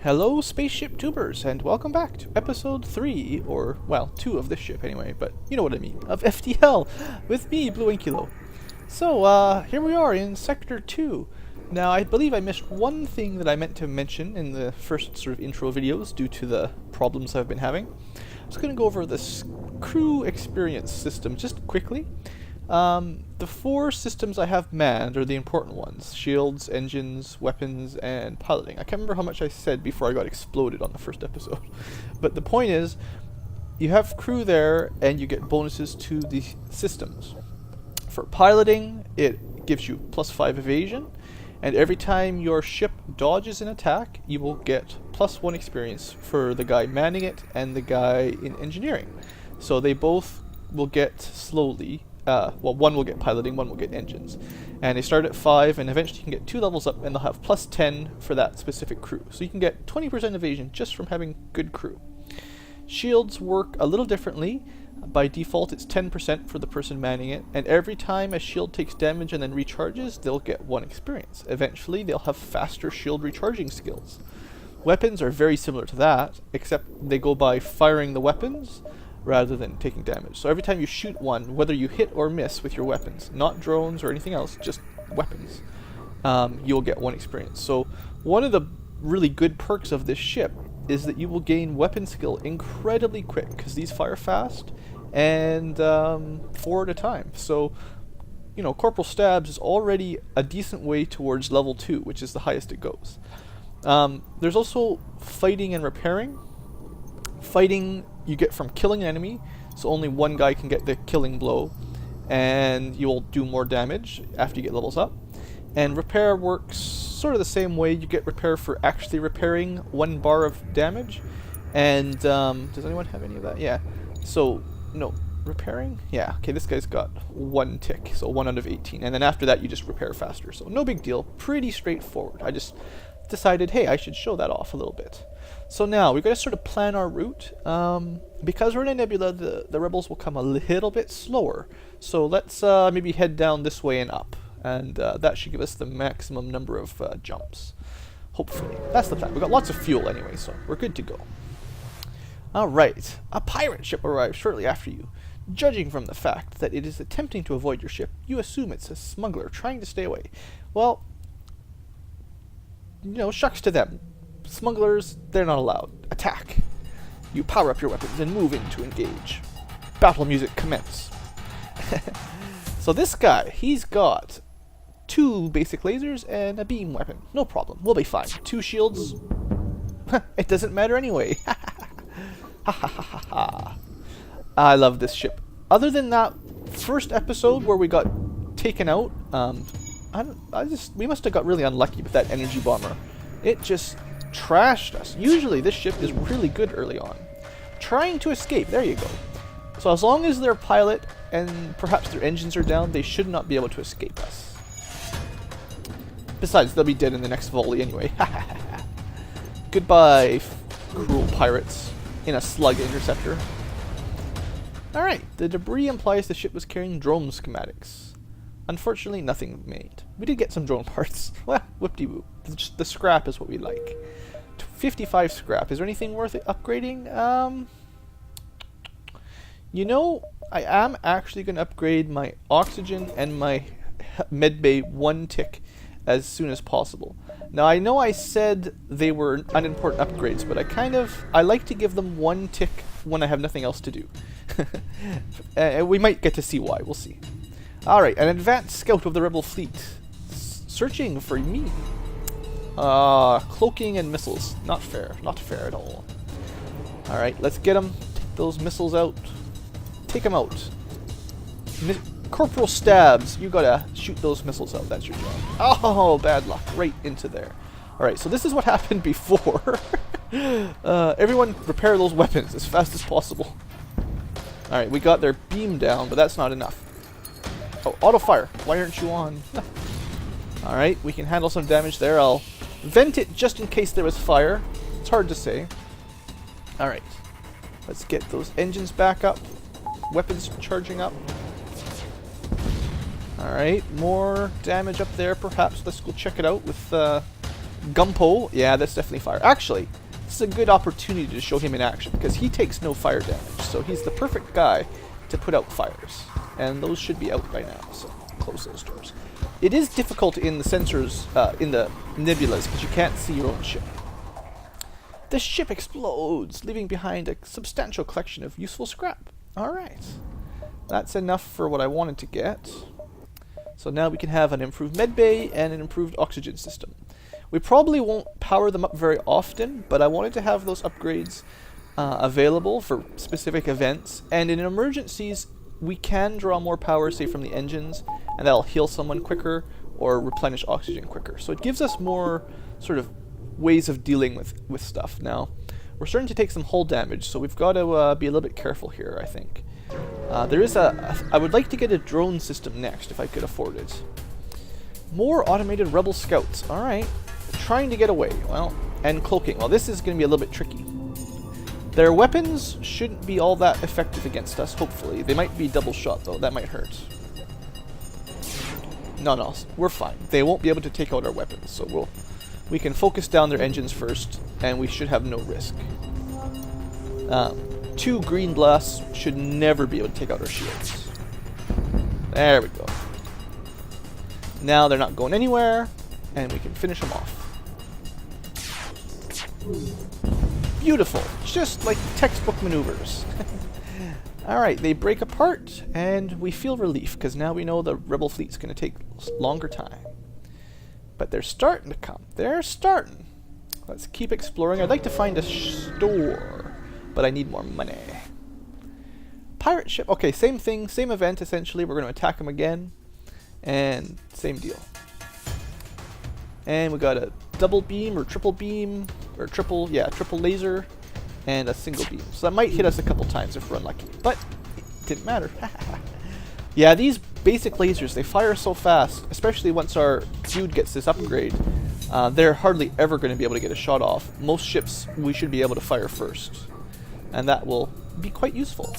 Hello, spaceship tubers, and welcome back to episode 3, or, well, 2 of this ship anyway, but you know what I mean, of FTL, with me, Blue Inculo. So, here we are in Sector 2. Now, I believe I missed one thing that I meant to mention in the first sort of intro videos due to the problems I've been having. I was going to go over this crew experience system just quickly. The 4 systems I have manned are the important ones: shields, engines, weapons, and piloting. I can't remember how much I said before I got exploded on the first episode. But the point is, you have crew there and you get bonuses to the systems. For piloting, it gives you +5 evasion, and every time your ship dodges an attack, you will get +1 experience for the guy manning it and the guy in engineering. So they both will get slowly. Well, one will get piloting, one will get engines. And they start at 5, and eventually you can get 2 levels up, and they'll have +10 for that specific crew. So you can get 20% evasion just from having good crew. Shields work a little differently. By default, it's 10% for the person manning it, and every time a shield takes damage and then recharges, they'll get 1 experience. Eventually, they'll have faster shield recharging skills. Weapons are very similar to that, except they go by firing the weapons rather than taking damage. So every time you shoot one, whether you hit or miss with your weapons, not drones or anything else, just weapons, you'll get 1 experience. So one of the really good perks of this ship is that you will gain weapon skill incredibly quick, because these fire fast and 4 at a time. So, you know, Corporal Stabs is already a decent way towards level 2, which is the highest it goes. There's also fighting and repairing. Fighting you get from killing an enemy, so only one guy can get the killing blow, and you'll do more damage after you get levels up. And repair works sort of the same way. You get repair for actually repairing 1 bar of damage. And does anyone have any of that? Yeah. So no, repairing? Yeah, okay, this guy's got 1 tick, so 1 out of 18. And then after that you just repair faster. So no big deal, pretty straightforward. I just decided, hey, I should show that off a little bit. So now we've got to sort of plan our route. Because we're in a nebula, the rebels will come a little bit slower. So let's maybe head down this way and up, and that should give us the maximum number of jumps. Hopefully, that's the plan. We've got lots of fuel anyway, so we're good to go. All right, a pirate ship arrives shortly after you. Judging from the fact that it is attempting to avoid your ship, you assume it's a smuggler trying to stay away. Well, you know, shucks to them. Smugglers, they're not allowed. Attack. You power up your weapons and move in to engage. Battle music commence. So this guy, he's got 2 basic lasers and a beam weapon. No problem, we'll be fine. 2 shields. It doesn't matter anyway. Ha ha ha ha ha. I love this ship. Other than that first episode where we got taken out, we must have got really unlucky with that energy bomber. It just trashed us. Usually this ship is really good early on. Trying to escape, there you go. So as long as their pilot and perhaps their engines are down, they should not be able to escape us. Besides, they'll be dead in the next volley anyway. Goodbye, cruel pirates in a slug interceptor. Alright, the debris implies the ship was carrying drone schematics. Unfortunately, nothing made. We did get some drone parts. Well, whoop-de-whoop. The scrap is what we like. 55 scrap. Is there anything worth it upgrading? You know, I am actually going to upgrade my oxygen and my medbay 1 tick as soon as possible. Now, I know I said they were unimportant upgrades, but I like to give them 1 tick when I have nothing else to do. We might get to see why. We'll see. Alright, an advanced scout of the rebel fleet. Searching for me. Cloaking and missiles. Not fair. Not fair at all. Alright, let's get them. Take those missiles out. Take them out. Corporal Stabs. You gotta shoot those missiles out. That's your job. Oh, bad luck. Right into there. Alright, so this is what happened before. Everyone repair those weapons as fast as possible. Alright, we got their beam down, but that's not enough. Oh, auto fire. Why aren't you on? Alright, we can handle some damage there. I'll vent it just in case there was fire. It's hard to say. Alright, let's get those engines back up. Weapons charging up. Alright, more damage up there perhaps. Let's go check it out with Gumpo, yeah, that's definitely fire. Actually, this is a good opportunity to show him in action, because he takes no fire damage, so he's the perfect guy to put out fires. And those should be out by now, so close those doors. It is difficult in the sensors, in the nebulas, because you can't see your own ship. The ship explodes, leaving behind a substantial collection of useful scrap. Alright. That's enough for what I wanted to get. So now we can have an improved medbay and an improved oxygen system. We probably won't power them up very often, but I wanted to have those upgrades available for specific events. And in emergencies, we can draw more power, say, from the engines, and that'll heal someone quicker or replenish oxygen quicker. So it gives us more sort of ways of dealing with stuff. Now, we're starting to take some hull damage, so we've got to be a little bit careful here, I think. There is I would like to get a drone system next, if I could afford it. More automated rebel scouts. Alright. Trying to get away. Well, and cloaking. Well, this is going to be a little bit tricky. Their weapons shouldn't be all that effective against us, hopefully. They might be double shot, though. That might hurt. No, we're fine. They won't be able to take out our weapons, so we can focus down their engines first, and we should have no risk. 2 green blasts should never be able to take out our shields. There we go. Now they're not going anywhere, and we can finish them off. Beautiful. Just like textbook maneuvers. Alright, they break apart, and we feel relief, because now we know the rebel fleet's going to take longer time. But they're starting to come. They're starting. Let's keep exploring. I'd like to find a store, but I need more money. Pirate ship. Okay, same thing, same event, essentially. We're going to attack them again, and same deal. And we got a double beam, or triple laser, and a single beam. So that might hit us a couple times if we're unlucky, but it didn't matter. Yeah, these basic lasers, they fire so fast, especially once our dude gets this upgrade. They're hardly ever going to be able to get a shot off. Most ships we should be able to fire first, and that will be quite useful.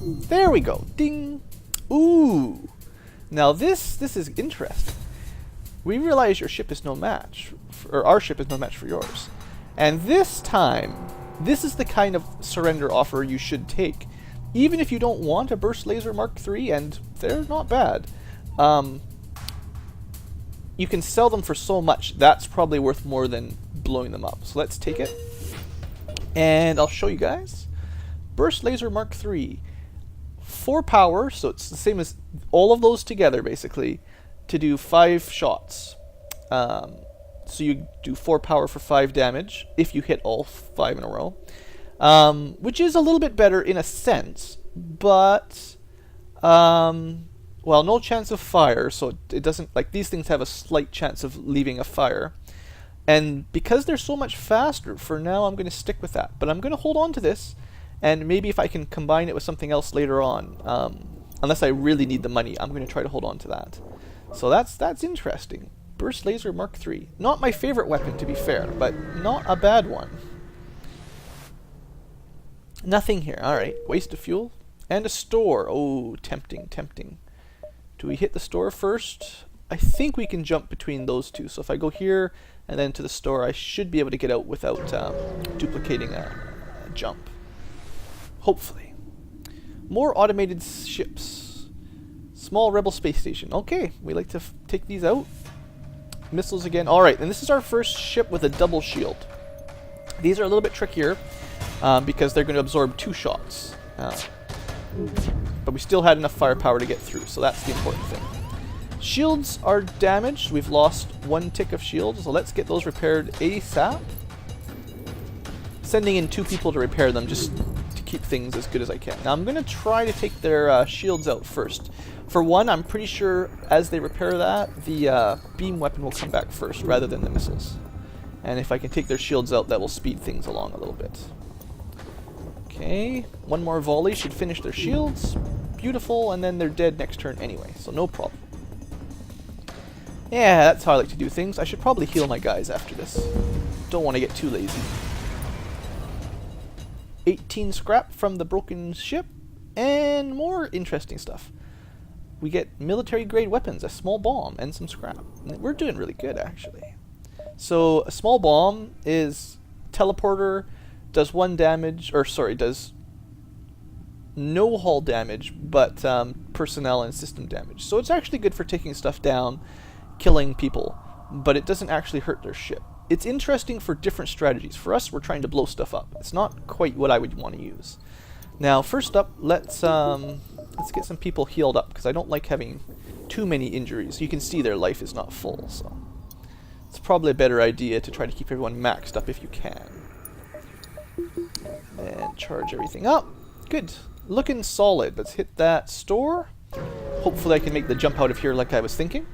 There we go. Ding! Ooh! Now this is interesting. We realize your ship is no match, or our ship is no match for yours. And this time, this is the kind of surrender offer you should take. Even if you don't want a Burst Laser Mark III, and they're not bad, you can sell them for so much, that's probably worth more than blowing them up. So let's take it, and I'll show you guys. Burst Laser Mark III. 4 power, so it's the same as all of those together, basically, to do 5 shots. So you do 4 power for 5 damage, if you hit all 5 in a row. Which is a little bit better in a sense, but, well, no chance of fire, so it doesn't, like, these things have a slight chance of leaving a fire. And because they're so much faster, for now I'm going to stick with that. But I'm going to hold on to this, and maybe if I can combine it with something else later on, unless I really need the money, I'm going to try to hold on to that. So that's interesting. Burst Laser Mark III. Not my favorite weapon, to be fair, but not a bad one. Nothing here. Alright, waste of fuel. And a store. Oh, tempting, tempting. Do we hit the store first? I think we can jump between those two. So if I go here and then to the store, I should be able to get out without duplicating a jump. Hopefully. More automated ships. Small rebel space station. Okay, we like to take these out. Missiles again. Alright, and this is our first ship with a double shield. These are a little bit trickier because they're going to absorb 2 shots. But we still had enough firepower to get through, so that's the important thing. Shields are damaged. We've lost 1 tick of shields, so let's get those repaired ASAP. Sending in 2 people to repair them just to keep things as good as I can. Now I'm going to try to take their shields out first. For one, I'm pretty sure as they repair that, the beam weapon will come back first rather than the missiles. And if I can take their shields out, that will speed things along a little bit. Okay, 1 more volley should finish their shields. Beautiful, and then they're dead next turn anyway, so no problem. Yeah, that's how I like to do things. I should probably heal my guys after this. Don't want to get too lazy. 18 scrap from the broken ship, and more interesting stuff. We get military grade weapons, a small bomb, and some scrap. We're doing really good, actually. So a small bomb is teleporter, does 1 damage, or sorry, does no hull damage, but personnel and system damage. So it's actually good for taking stuff down, killing people, but it doesn't actually hurt their ship. It's interesting for different strategies. For us, we're trying to blow stuff up. It's not quite what I would want to use. Now, first up, let's get some people healed up, because I don't like having too many injuries. You can see their life is not full, so it's probably a better idea to try to keep everyone maxed up if you can. And charge everything up. Good. Looking solid. Let's hit that store. Hopefully I can make the jump out of here like I was thinking.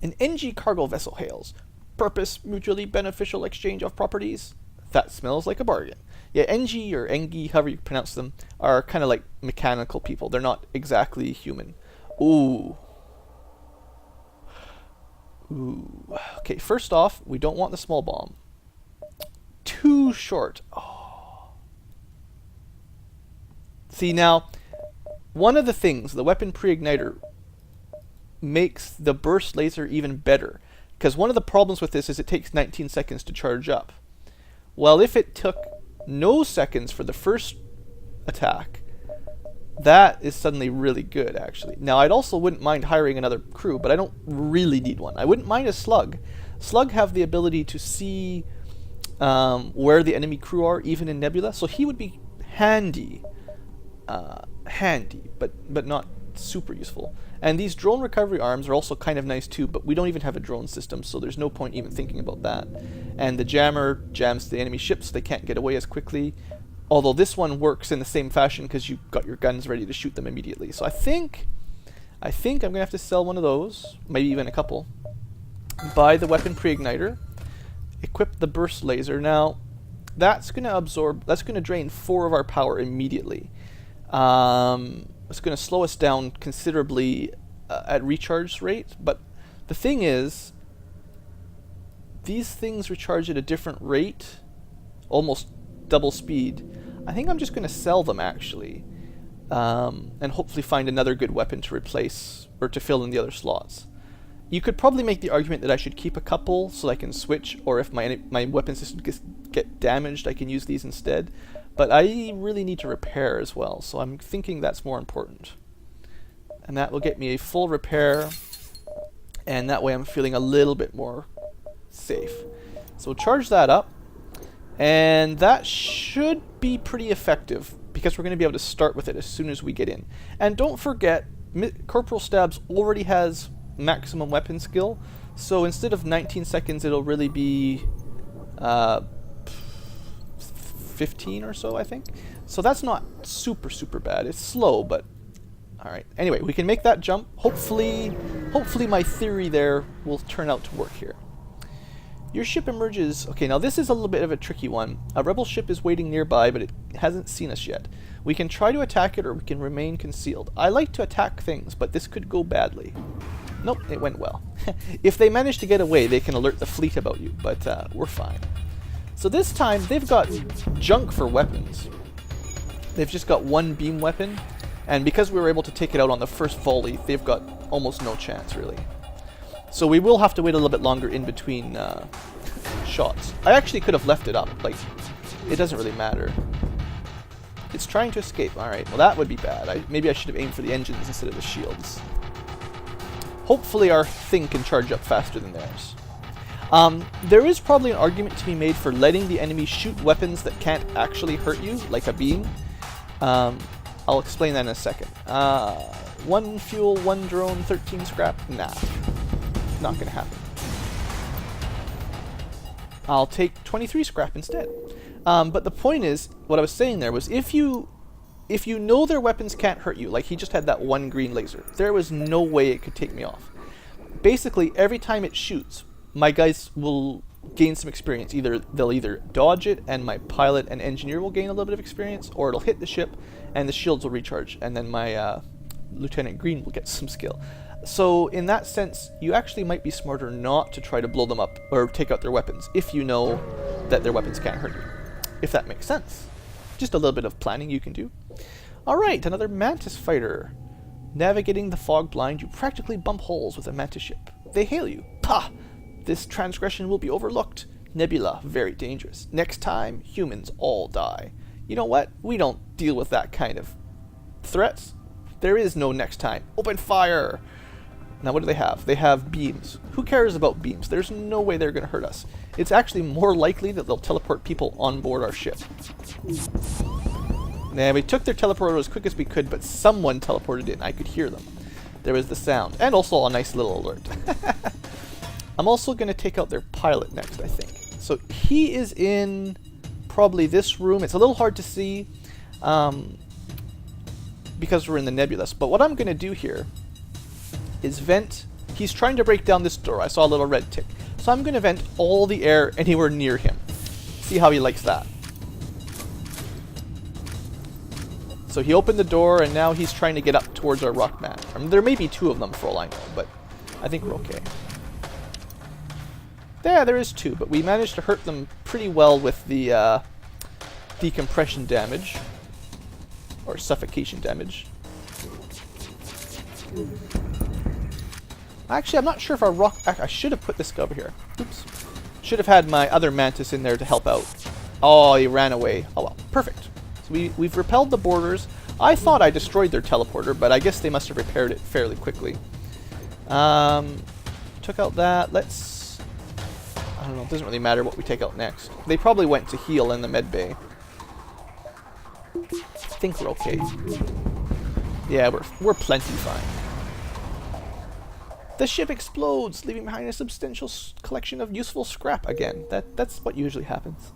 An NG cargo vessel hails. Purpose, mutually beneficial exchange of properties. That smells like a bargain. Yeah, NG or Engi, however you pronounce them, are kind of like mechanical people. They're not exactly human. Ooh. Ooh. Okay, first off, we don't want the small bomb. Too short. Oh. See, now, one of the things, the weapon pre-igniter makes the burst laser even better, because one of the problems with this is it takes 19 seconds to charge up. Well, if it took no seconds for the first attack, that is suddenly really good, actually. Now, I also wouldn't mind hiring another crew, but I don't really need one. I wouldn't mind a slug. Slug have the ability to see where the enemy crew are, even in nebula, so he would be handy, but not super useful. And these drone recovery arms are also kind of nice too, but we don't even have a drone system, so there's no point even thinking about that. And the jammer jams the enemy ships, so they can't get away as quickly. Although this one works in the same fashion because you've got your guns ready to shoot them immediately. So I think I'm going to have to sell one of those, maybe even a couple. Buy the weapon pre-igniter. Equip the burst laser. Now, that's going to drain 4 of our power immediately. It's going to slow us down considerably at recharge rate, but the thing is, these things recharge at a different rate, almost double speed. I think I'm just going to sell them, actually, and hopefully find another good weapon to replace, or to fill in the other slots. You could probably make the argument that I should keep a couple so I can switch, or if my weapon system get damaged, I can use these instead. But I really need to repair as well, so I'm thinking that's more important. And that will get me a full repair, and that way I'm feeling a little bit more safe. So charge that up, and that should be pretty effective, because we're going to be able to start with it as soon as we get in. And don't forget, Corporal Stabs already has maximum weapon skill, so instead of 19 seconds, it'll really be 15 or so, I think. So that's not super bad. It's slow, but alright. Anyway, we can make that jump. Hopefully my theory there will turn out to work here. Your ship emerges. Okay, now this is a little bit of a tricky one. A rebel ship is waiting nearby, but it hasn't seen us yet. We can try to attack it, or we can remain concealed. I like to attack things, but this could go badly. Nope, it went well. If they manage to get away, they can alert the fleet about you, but we're fine. So this time, they've got junk for weapons. They've just got 1 beam weapon, and because we were able to take it out on the first volley, they've got almost no chance, really. So we will have to wait a little bit longer in between shots. I actually could have left it up. Like, it doesn't really matter. It's trying to escape. Alright, well that would be bad. Maybe I should have aimed for the engines instead of the shields. Hopefully our thing can charge up faster than theirs. There is probably an argument to be made for letting the enemy shoot weapons that can't actually hurt you, like a beam. I'll explain that in a second. 1 fuel, 1 drone, 13 scrap? Nah. Not gonna happen. I'll take 23 scrap instead. But the point is, what I was saying there was, if you know their weapons can't hurt you, like he just had that 1 green laser, there was no way it could take me off. Basically, every time it shoots, my guys will gain some experience. They'll either dodge it, and my pilot and engineer will gain a little bit of experience, or it'll hit the ship, and the shields will recharge, and then my Lieutenant Green will get some skill. So in that sense, you actually might be smarter not to try to blow them up or take out their weapons if you know that their weapons can't hurt you. If that makes sense. Just a little bit of planning you can do. Alright, another Mantis fighter. Navigating the fog blind, you practically bump holes with a Mantis ship. They hail you. Pah! This transgression will be overlooked. Nebula, very dangerous. Next time, humans all die. You know what? We don't deal with that kind of threats. There is no next time. Open fire! Now what do they have? They have beams. Who cares about beams? There's no way they're going to hurt us. It's actually more likely that they'll teleport people on board our ship. Now we took their teleporter as quick as we could, but someone teleported in. I could hear them. There was the sound. And also a nice little alert. I'm also going to take out their pilot next, I think. So he is in probably this room. It's a little hard to see because we're in the nebulous. But what I'm going to do here is vent. He's trying to break down this door. I saw a little red tick. So I'm going to vent all the air anywhere near him. See how he likes that. So he opened the door, and now he's trying to get up towards our rock mat. I mean, there may be two of them for all I know, but I think we're okay. There is two, but we managed to hurt them pretty well with the decompression damage. Or suffocation damage. Actually, I'm not sure if our rock... I should have put this guy over here. Oops. Should have had my other mantis in there to help out. Oh, he ran away. Oh well, perfect. So we've repelled the boarders. I thought I destroyed their teleporter, but I guess they must have repaired it fairly quickly. Took out that. Let's... I don't know, it doesn't really matter what we take out next. They probably went to heal in the med bay. I think we're okay. Yeah, we're plenty fine. The ship explodes, leaving behind a substantial collection of useful scrap again. That's what usually happens.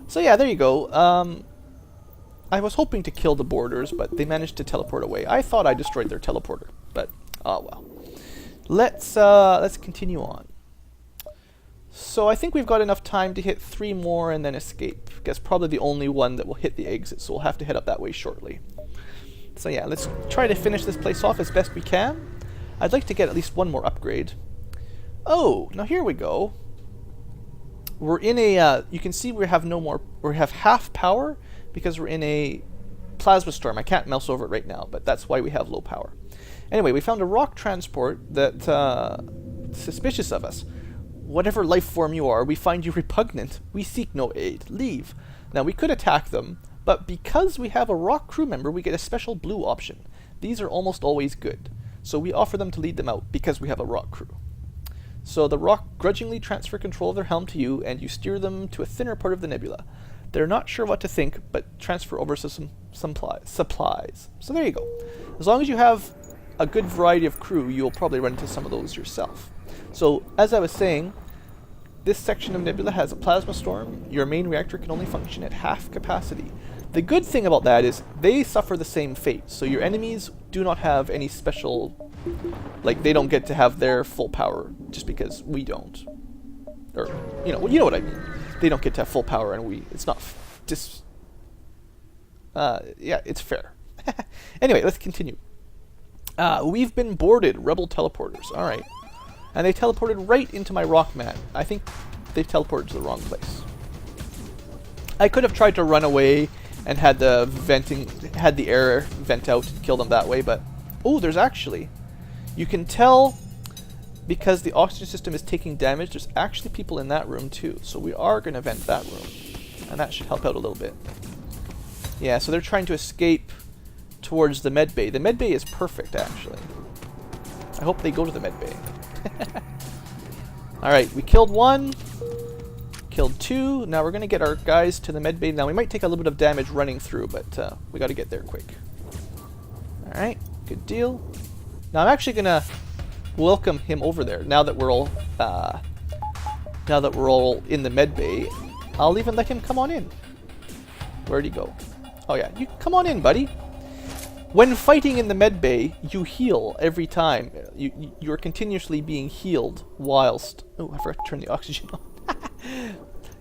So yeah, there you go. I was hoping to kill the boarders, but they managed to teleport away. I thought I destroyed their teleporter, but oh well. Let's continue on. So I think we've got enough time to hit 3 more and then escape. I guess probably the only one that will hit the exit, so we'll have to head up that way shortly. So yeah, let's try to finish this place off as best we can. I'd like to get at least one more upgrade. Oh, now here we go. We're in a, you can see we have half power because we're in a plasma storm. I can't mouse over it right now, but that's why we have low power. Anyway, we found a rock transport that suspicious of us. Whatever life form you are, we find you repugnant. We seek no aid. Leave. Now, we could attack them, but because we have a rock crew member, we get a special blue option. These are almost always good. So we offer them to lead them out because we have a rock crew. So the rock grudgingly transfer control of their helm to you, and you steer them to a thinner part of the nebula. They're not sure what to think, but transfer over some supplies. So there you go. As long as you have a good variety of crew, you'll probably run into some of those yourself. So, as I was saying, this section of nebula has a plasma storm. Your main reactor can only function at half capacity. The good thing about that is they suffer the same fate, so your enemies do not have any special... Like, they don't get to have their full power just because we don't. Or, you know what I mean. They don't get to have full power and we... It's not... yeah, it's fair. Anyway, let's continue. We've been boarded. Rebel teleporters. Alright. And they teleported right into my rock mat. I think they've teleported to the wrong place. I could have tried to run away and had the air vent out and kill them that way, but... Oh, there's actually... You can tell, because the oxygen system is taking damage, there's actually people in that room too. So we are going to vent that room. And that should help out a little bit. Yeah, so they're trying to escape towards the med bay. The med bay is perfect, actually. I hope they go to the med bay. Alright, we killed one. Killed two. Now we're going to get our guys to the med bay. Now we might take a little bit of damage running through, but we got to get there quick. Alright, good deal. Now I'm actually going to welcome him over there. Now that we're all in the med bay, I'll even let him come on in. Where'd he go? Oh yeah, you come on in, buddy. When fighting in the med bay, you heal every time. You're continuously being healed whilst... Oh, I forgot to turn the oxygen on.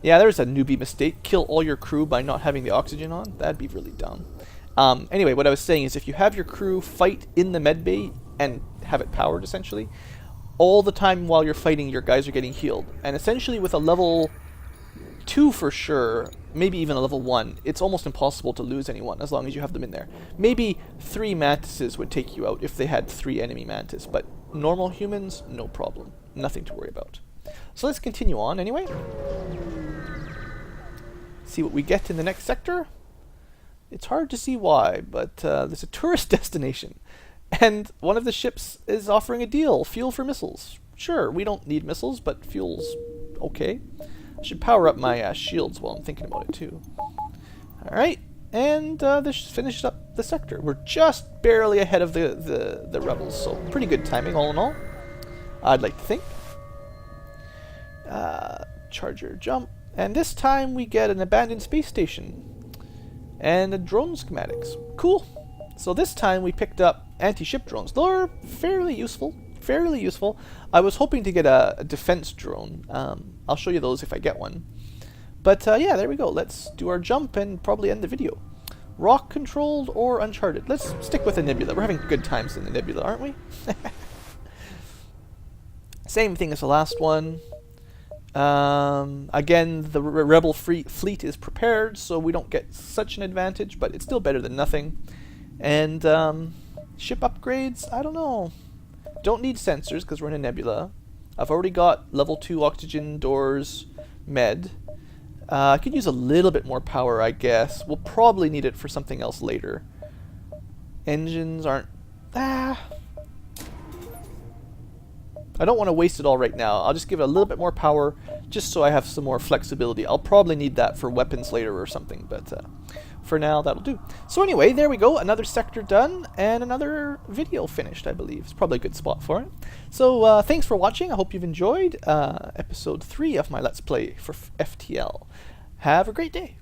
Yeah, there's a newbie mistake. Kill all your crew by not having the oxygen on. That'd be really dumb. Anyway, what I was saying is if you have your crew fight in the med bay and have it powered, essentially, all the time while you're fighting, your guys are getting healed. And essentially with a level 2 for sure, maybe even a level 1, it's almost impossible to lose anyone as long as you have them in there. Maybe 3 mantises would take you out if they had 3 enemy mantis, but normal humans, no problem. Nothing to worry about. So let's continue on anyway. See what we get in the next sector. It's hard to see why, but there's a tourist destination. And one of the ships is offering a deal. Fuel for missiles. Sure, we don't need missiles, but fuel's okay. I should power up my shields while I'm thinking about it too. Alright, and this finishes up the sector. We're just barely ahead of the rebels, so pretty good timing all in all, I'd like to think. Charger jump. And this time we get an abandoned space station. And a drone schematics. Cool. So this time we picked up anti-ship drones. They're fairly useful. Fairly useful. I was hoping to get a defense drone. I'll show you those if I get one. But yeah, there we go. Let's do our jump and probably end the video. Rock controlled or uncharted? Let's stick with the nebula. We're having good times in the nebula, aren't we? Same thing as the last one. Again, the rebel fleet is prepared, so we don't get such an advantage, but it's still better than nothing. And ship upgrades, I don't know. Don't need sensors because we're in a nebula. I've already got level 2 oxygen doors med. I could use a little bit more power, I guess. We'll probably need it for something else later. Engines aren't... I don't want to waste it all right now. I'll just give it a little bit more power just so I have some more flexibility. I'll probably need that for weapons later or something, but for now that'll do. So anyway, there we go. Another sector done and another video finished, I believe. It's probably a good spot for it. So thanks for watching. I hope you've enjoyed episode 3 of my Let's Play for FTL. Have a great day.